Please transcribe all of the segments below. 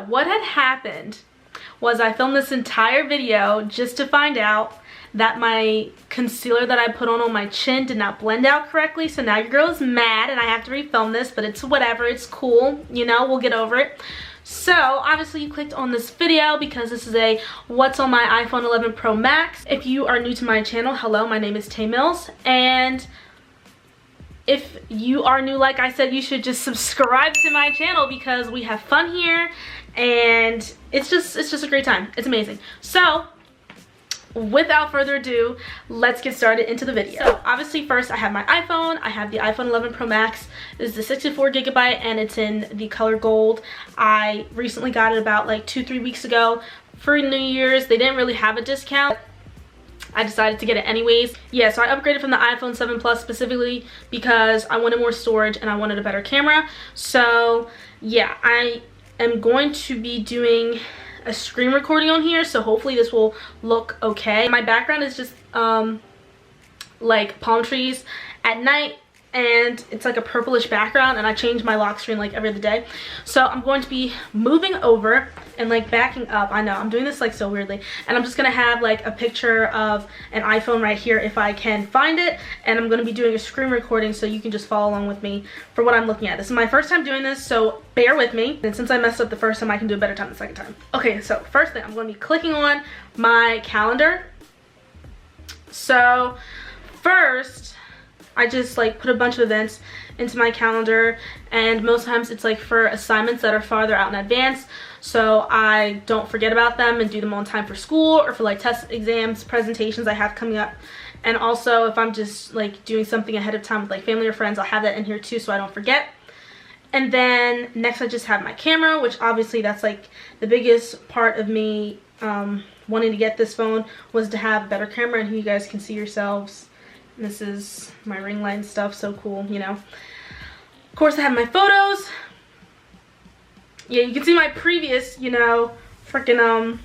what had happened was I filmed this entire video just to find out that my concealer that I put on my chin did not blend out correctly. So now your girl is mad and I have to refilm this, but it's whatever, it's cool, you know, we'll get over it. So obviously you clicked on this video because this is a what's on my iPhone 11 Pro Max. If you are new to my channel, hello, my name is Tay Mills, and if you are new, like I said, you should just subscribe to my channel because we have fun here and it's just a great time. It's amazing. So without further ado, let's get started into the video. So obviously first I have my iPhone. I have the iPhone 11 Pro Max. This is the 64 gigabyte and it's in the color gold. I recently got it about like 2-3 weeks ago for New Year's. They didn't really have a discount. I decided to get it anyways. Yeah, so I upgraded from the iPhone 7 Plus specifically because I wanted more storage and I wanted a better camera. So yeah, I am going to be doing a screen recording on here, so hopefully this will look okay. My background is just like palm trees at night, and it's like a purplish background, and I change my lock screen like every other day. So I'm going to be moving over and like backing up. I know I'm doing this like so weirdly, and I'm just gonna have like a picture of an iPhone right here if I can find it, and I'm gonna be doing a screen recording so you can just follow along with me for what I'm looking at. This is my first time doing this, so bear with me, and since I messed up the first time, I can do a better time the second time. Okay, so first thing, I'm going to be clicking on my calendar. So first I just like put a bunch of events into my calendar, and most times it's like for assignments that are farther out in advance, so I don't forget about them and do them on time for school or for like test exams, presentations I have coming up. And also if I'm just like doing something ahead of time with like family or friends, I'll have that in here too so I don't forget. And then next I just have my camera, which obviously that's like the biggest part of me wanting to get this phone, was to have a better camera, and here you guys can see yourselves. This is my ring light and stuff, so cool, you know. Of course I have my photos. Yeah, you can see my previous, you know, freaking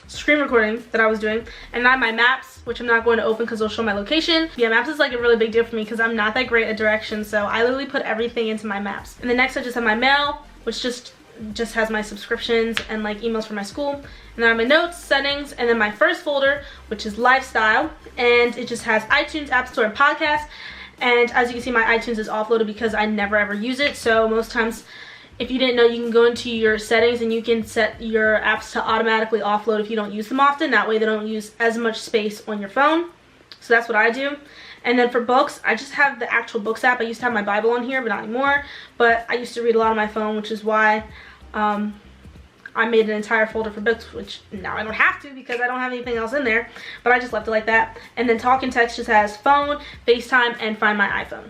screen recording that I was doing. And I have my maps, which I'm not going to open because it'll show my location. Yeah, maps is like a really big deal for me because I'm not that great at directions, so I literally put everything into my maps. And then next I just have my mail, which just has my subscriptions and like emails for my school. And then I have my notes, settings, and then my first folder, which is lifestyle, and it just has iTunes, App Store, and podcasts. And as you can see, my iTunes is offloaded because I never ever use it. So most times, if you didn't know, you can go into your settings and you can set your apps to automatically offload if you don't use them often. That way they don't use as much space on your phone. So that's what I do. And then for books, I just have the actual books app. I used to have my Bible on here, but not anymore. But I used to read a lot on my phone, which is why I made an entire folder for books, which now I don't have to because I don't have anything else in there. But I just left it like that. And then talk and text just has phone, FaceTime, and find my iPhone.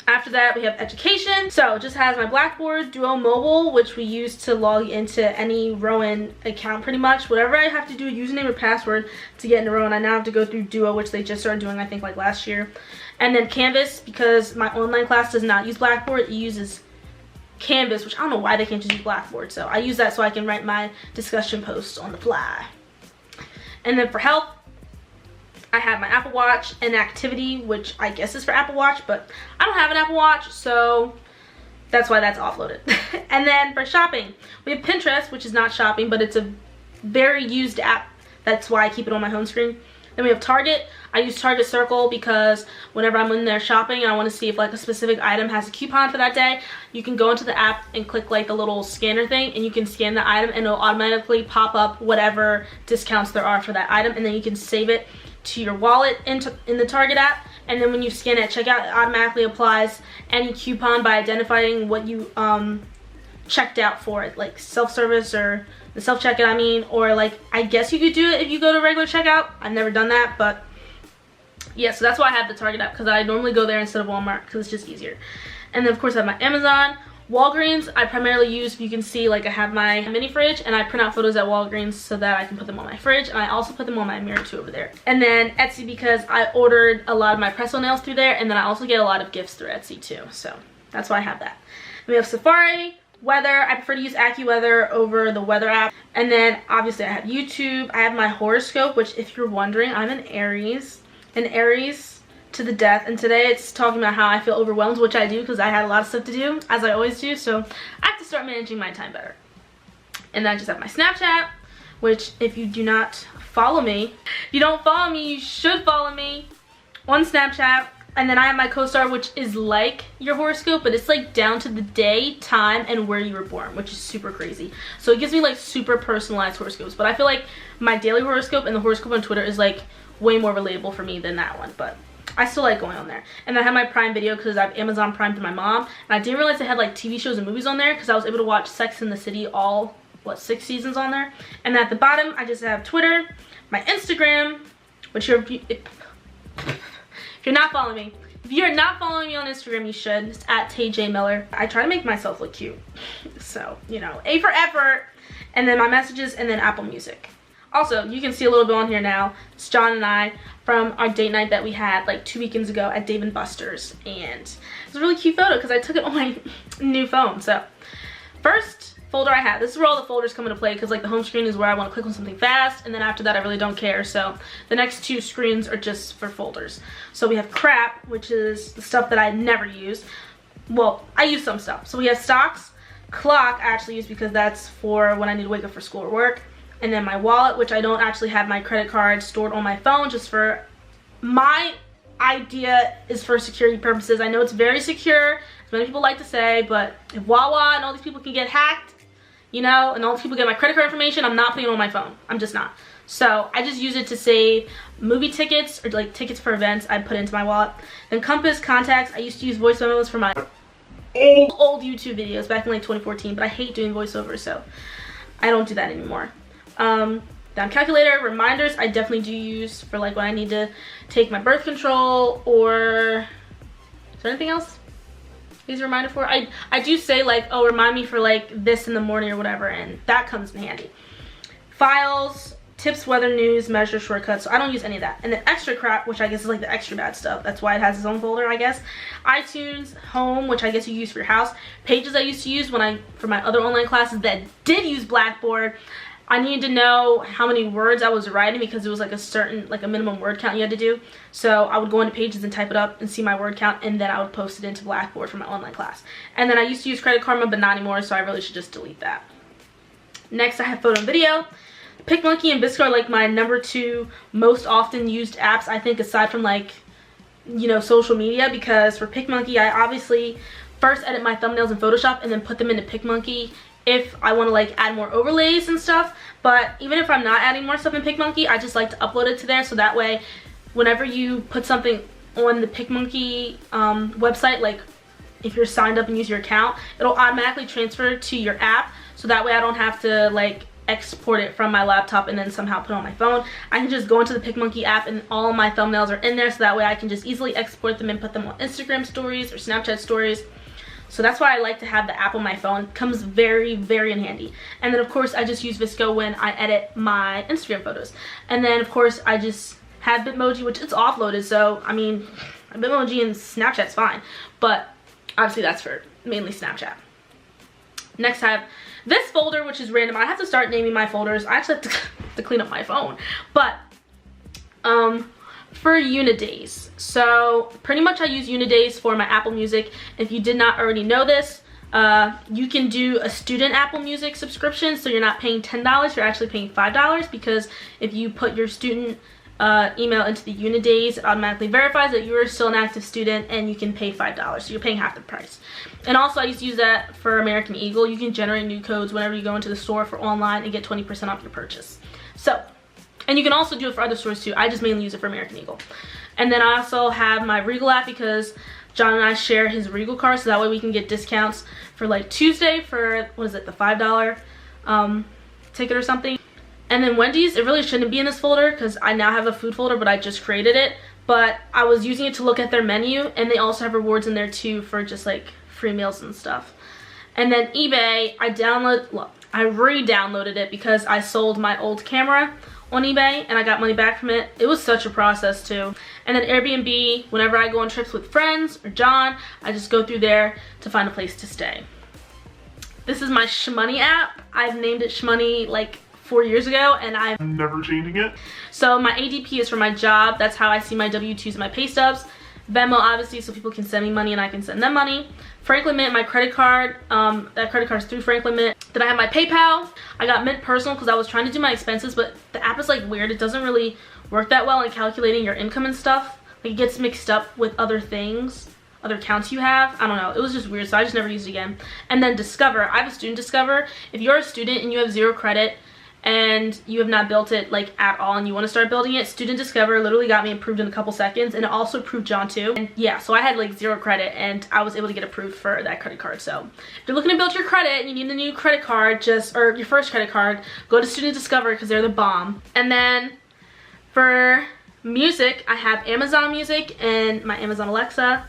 After that, we have education. So it just has my Blackboard, Duo Mobile, which we use to log into any Rowan account pretty much. Whatever I have to do, username or password to get into Rowan, I now have to go through Duo, which they just started doing, I think, like last year. And then Canvas, because my online class does not use Blackboard, it uses Canvas, which I don't know why they can't just use Blackboard. So I use that so I can write my discussion posts on the fly. And then for health, I have my Apple Watch and activity, which I guess is for Apple Watch, but I don't have an Apple Watch, so that's why that's offloaded. And then for shopping, we have Pinterest, which is not shopping, but it's a very used app. That's why I keep it on my home screen. Then we have Target. I use Target Circle because whenever I'm in there shopping and I want to see if like a specific item has a coupon for that day, you can go into the app and click like the little scanner thing, and you can scan the item and it'll automatically pop up whatever discounts there are for that item, and then you can save it to your wallet in the Target app, and then when you scan it at checkout, it automatically applies any coupon by identifying what you checked out for it, like self-service or the self-checkout, I mean, or like I guess you could do it if you go to regular checkout. I've never done that, but yeah, so that's why I have the Target app, because I normally go there instead of Walmart because it's just easier. And then of course I have my Amazon. Walgreens I primarily use, if you can see, like I have my mini fridge and I print out photos at Walgreens so that I can put them on my fridge, and I also put them on my mirror too over there. And then Etsy, because I ordered a lot of my press-on nails through there, and then I also get a lot of gifts through Etsy too, so that's why I have that. We have Safari, weather. I prefer to use AccuWeather over the weather app. And then obviously I have YouTube. I have my horoscope, which if you're wondering, I'm an Aries. And Aries to the death, and today it's talking about how I feel overwhelmed, which I do because I had a lot of stuff to do, as I always do, so I have to start managing my time better. And then I just have my Snapchat, which if you do not follow me, if you don't follow me, you should follow me on Snapchat. And then I have my co-star, which is like your horoscope, but it's like down to the day, time, and where you were born, which is super crazy. So it gives me like super personalized horoscopes, but I feel like my daily horoscope and the horoscope on Twitter is like way more relatable for me than that one, but I still like going on there. And then I have my Prime Video because I have Amazon Prime through my mom, and I didn't realize they had like TV shows and movies on there because I was able to watch Sex and the City all, what, 6 seasons on there. And then at the bottom, I just have Twitter, my Instagram, which if you're not following me, if you're not following me on Instagram, you should. It's at TayJMiller. I try to make myself look cute. So, you know, A for effort. And then my messages, and then Apple Music. Also, you can see a little bit on here now. It's John and I from our date night that we had like 2 weekends ago at Dave & Buster's. And it's a really cute photo because I took it on my new phone. So, first folder I have. This is where all the folders come into play because like the home screen is where I want to click on something fast, and then after that I really don't care. So the next 2 screens are just for folders. So we have crap, which is the stuff that I never use. Well, I use some stuff. So we have stocks, clock I actually use because that's for when I need to wake up for school or work, and then my wallet, which I don't actually have my credit card stored on my phone, just for my idea is for security purposes. I know it's very secure, as many people like to say, but if Wawa and all these people can get hacked, you know, and all these people get my credit card information, I'm not putting it on my phone. I'm just not. So I just use it to save movie tickets or like tickets for events. I put it into my wallet. Then Compass, contacts. I used to use voice memos for my old YouTube videos back in like 2014, but I hate doing voiceovers, so I don't do that anymore. Then calculator, reminders, I definitely do use for like when I need to take my birth control, or is there anything else? Use a reminder for? I do say like, oh, remind me for like this in the morning or whatever, and that comes in handy. Files, tips, weather, news, measure, shortcuts. So I don't use any of that. And then extra crap, which I guess is like the extra bad stuff. That's why it has its own folder, I guess. iTunes, home, which I guess you use for your house. Pages I used to use when for my other online classes that did use Blackboard. I needed to know how many words I was writing because it was like a certain, like a minimum word count you had to do. So I would go into Pages and type it up and see my word count, and then I would post it into Blackboard for my online class. And then I used to use Credit Karma, but not anymore, so I really should just delete that. Next, I have photo and video. PicMonkey and VSCO are like my #2 most often used apps, I think, aside from like, you know, social media, because for PicMonkey, I obviously first edit my thumbnails in Photoshop and then put them into PicMonkey if I want to like add more overlays and stuff. But even if I'm not adding more stuff in PicMonkey, I just like to upload it to there, so that way whenever you put something on the PicMonkey website, like if you're signed up and use your account, it'll automatically transfer to your app, so that way I don't have to like export it from my laptop and then somehow put it on my phone. I can just go into the PicMonkey app and all of my thumbnails are in there, so that way I can just easily export them and put them on Instagram stories or Snapchat stories. So that's why I like to have the app on my phone. It comes very, very in handy. And then of course I just use VSCO when I edit my Instagram photos. And then of course I just have Bitmoji, which it's offloaded, so I mean Bitmoji and Snapchat's fine, but obviously that's for mainly Snapchat. Next I have this folder, which is random. I have to start naming my folders. I actually have to clean up my phone. But for Unidays, so pretty much I use Unidays for my Apple Music. If you did not already know this, you can do a student Apple Music subscription, so you're not paying $10, you're actually paying $5, because if you put your student email into the Unidays, it automatically verifies that you are still an active student, and you can pay $5, so you're paying half the price. And also I used to use that for American Eagle. You can generate new codes whenever you go into the store for online and get 20% off your purchase. So, and you can also do it for other stores too. I just mainly use it for American Eagle. And then I also have my Regal app because John and I share his Regal card, so that way we can get discounts for like Tuesday for, what is it, the $5 ticket or something. And then Wendy's, it really shouldn't be in this folder because I now have a food folder, but I just created it. But I was using it to look at their menu, and they also have rewards in there too for just like free meals and stuff. And then eBay, I re-downloaded it because I sold my old camera on eBay and I got money back from it. It was such a process too. And then Airbnb, whenever I go on trips with friends or John, I just go through there to find a place to stay. This is my Shmoney app. I've named it Shmoney like 4 years ago, and I'm never changing it. So my ADP is for my job. That's how I see my W-2s and my pay stubs. Venmo, obviously, so people can send me money and I can send them money. Franklin Mint, my credit card. That credit card is through Franklin Mint. Then I have my PayPal. I got Mint Personal because I was trying to do my expenses, but the app is like weird. It doesn't really work that well in calculating your income and stuff. Like, it gets mixed up with other things, other accounts you have. I don't know. It was just weird, so I just never used it again. And then Discover. I have a student Discover. If you're a student and you have 0 credit and you have not built it like at all and you want to start building it, Student Discover literally got me approved in a couple seconds, and it also approved John too. And yeah, so I had like 0 credit and I was able to get approved for that credit card. So if you're looking to build your credit and you need a new credit card, or your first credit card, go to Student Discover because they're the bomb. And then for music, I have Amazon Music and my Amazon Alexa.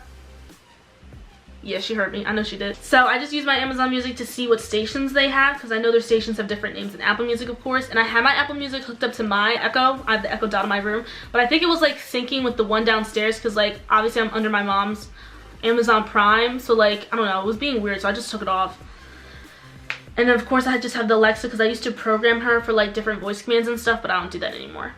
Yeah, she heard me. I know she did. So I just use my Amazon Music to see what stations they have, because I know their stations have different names than Apple Music, of course. And I have my Apple Music hooked up to my Echo. I have the Echo Dot in my room. But I think it was like syncing with the one downstairs, because like obviously I'm under my mom's Amazon Prime. So like, I don't know, it was being weird, so I just took it off. And then of course I just have the Alexa, because I used to program her for like different voice commands and stuff, but I don't do that anymore.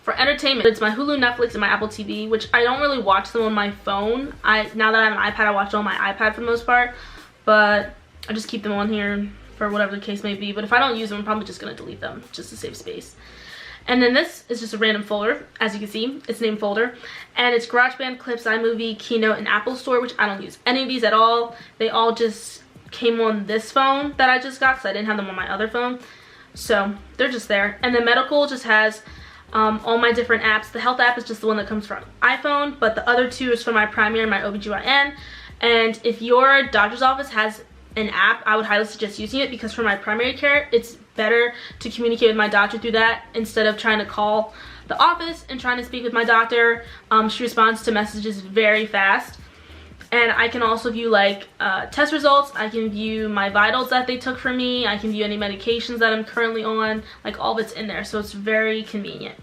For entertainment, it's my Hulu, Netflix, and my Apple TV, which I don't really watch them on my phone. Now that I have an iPad, I watch it on my iPad for the most part, but I just keep them on here for whatever the case may be. But if I don't use them, I'm probably just going to delete them just to save space. And then this is just a random folder. As you can see, it's named folder, and it's GarageBand, Clips, iMovie, Keynote, and Apple Store, which I don't use any of these at all. They all just came on this phone that I just got because I didn't have them on my other phone, so they're just there. And then medical just has all my different apps. The health app is just the one that comes from iPhone, but the other 2 is for my primary and my OBGYN. And if your doctor's office has an app, I would highly suggest using it, because for my primary care, it's better to communicate with my doctor through that instead of trying to call the office and trying to speak with my doctor. She responds to messages very fast. And I can also view like test results. I can view my vitals that they took from me. I can view any medications that I'm currently on. Like, all of it's in there, so it's very convenient.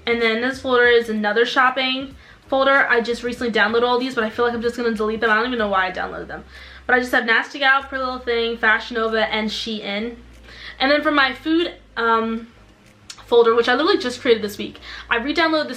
And then this folder is another shopping folder. I just recently downloaded all these, but I feel like I'm just going to delete them. I don't even know why I downloaded them. But I just have Nasty Gal, Pretty Little Thing, Fashion Nova, and Shein. And then for my food folder, which I literally just created this week, I re-downloaded the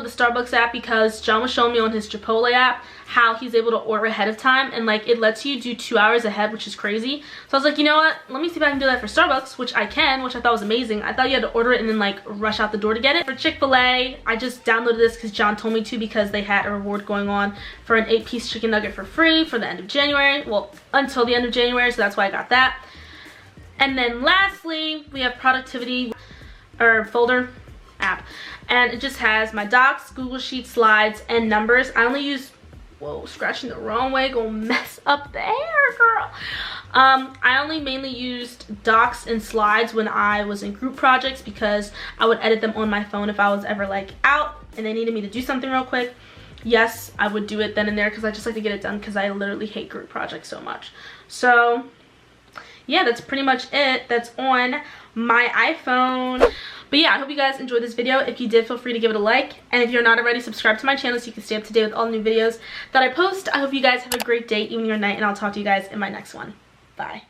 Starbucks app because John was showing me on his Chipotle app how he's able to order ahead of time, and like it lets you do 2 hours ahead, which is crazy. So I was like, you know what, let me see if I can do that for Starbucks, which I can, which I thought was amazing. I thought you had to order it and then like rush out the door to get it. For Chick-fil-A, I just downloaded this because John told me to, because they had a reward going on for an 8-piece chicken nugget for free for the end of January. Well, until the end of January, so that's why I got that. And then lastly, we have productivity folder app, and it just has my docs, Google Sheets, slides, and numbers. I only use, whoa, scratching the wrong way, gonna mess up the hair, girl. I only mainly used docs and slides when I was in group projects, because I would edit them on my phone if I was ever like out and they needed me to do something real quick. Yes, I would do it then and there, because I just like to get it done, because I literally hate group projects so much. So yeah, that's pretty much it. That's on my iPhone. But yeah, I hope you guys enjoyed this video. If you did, feel free to give it a like. And if you're not already, subscribe to my channel so you can stay up to date with all the new videos that I post. I hope you guys have a great day, evening, or night, and I'll talk to you guys in my next one. Bye.